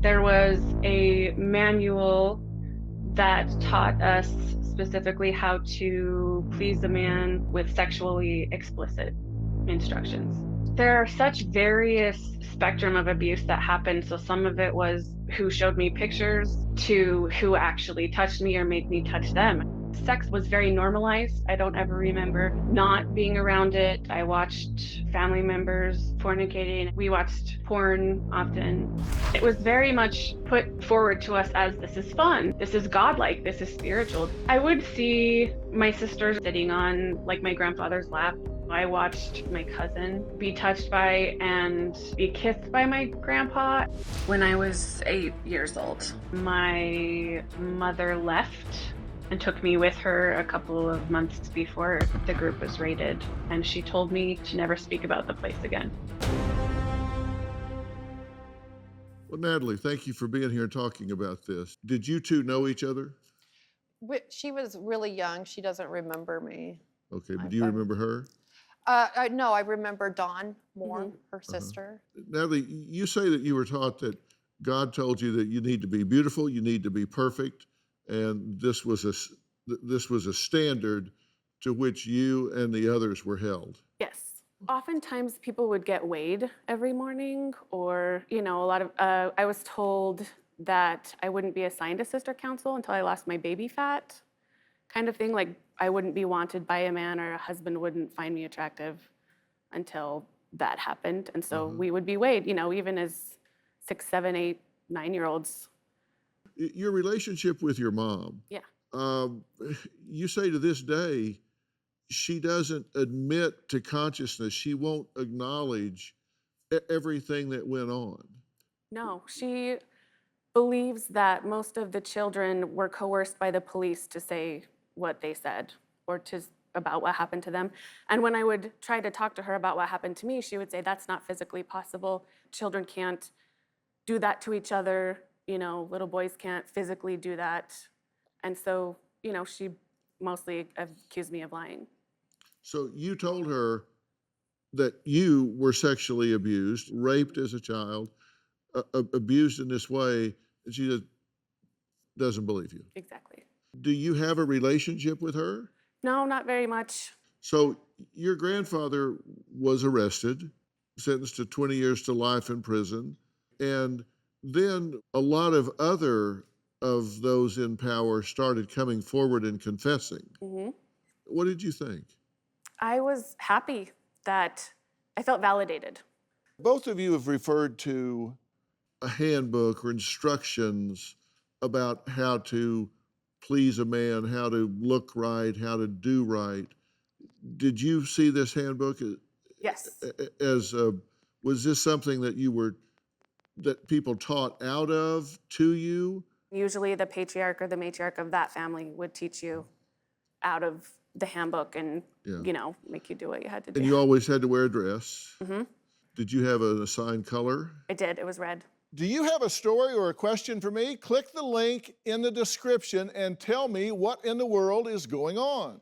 There was a manual that taught us specifically how to please a man with sexually explicit instructions. There are such various spectrum of abuse that happened. So some of it was who showed me pictures to who actually touched me or made me touch them. Sex was very normalized. I don't ever remember not being around it. I watched family members fornicating. We watched porn often. It was very much put forward to us as this is fun, this is godlike, this is spiritual. I would see my sisters sitting on like my grandfather's lap. I watched my cousin be touched by and be kissed by my grandpa. When I was 8 years old, my mother left and took me with her a couple of months before the group was raided, and she told me to never speak about the place again. Well, Natalie, thank you for being here and talking about this. Did you two know each other? She was really young. She doesn't remember me. Okay, but do you remember her? No, I remember Dawn more, her sister. Natalie, you say that you were taught that God told you that you need to be beautiful, you need to be perfect, and this was a standard to which you and the others were held. Yes. Oftentimes people would get weighed every morning, or, a lot of, I was told that I wouldn't be assigned a sister counsel until I lost my baby fat, kind of thing. Like I wouldn't be wanted by a man, or a husband wouldn't find me attractive until that happened. And so we would be weighed, even as 6, 7, 8, 9-year-olds. Your relationship with your mom. Yeah. You say to this day, she doesn't admit to consciousness. She won't acknowledge everything that went on. No, she believes that most of the children were coerced by the police to say what they said, or about what happened to them. And when I would try to talk to her about what happened to me, she would say, that's not physically possible. Children can't do that to each other. Little boys can't physically do that. And so, she mostly accused me of lying. So you told her that you were sexually abused, raped as a child, abused in this way, and she just doesn't believe you. Exactly. Do you have a relationship with her? No, not very much. So your grandfather was arrested, sentenced to 20 years to life in prison, and then a lot of other of those in power started coming forward and confessing. What did you think? I was happy that I felt validated. Both of you have referred to a handbook or instructions about how to please a man, how to look right, how to do right. Did you see this handbook? Yes. Was this something that people taught out of to you? Usually the patriarch or the matriarch of that family would teach you out of the handbook and, make you do what you had to do. And you always had to wear a dress. Did you have an assigned color? I did. It was red. Do you have a story or a question for me? Click the link in the description and tell me what in the world is going on.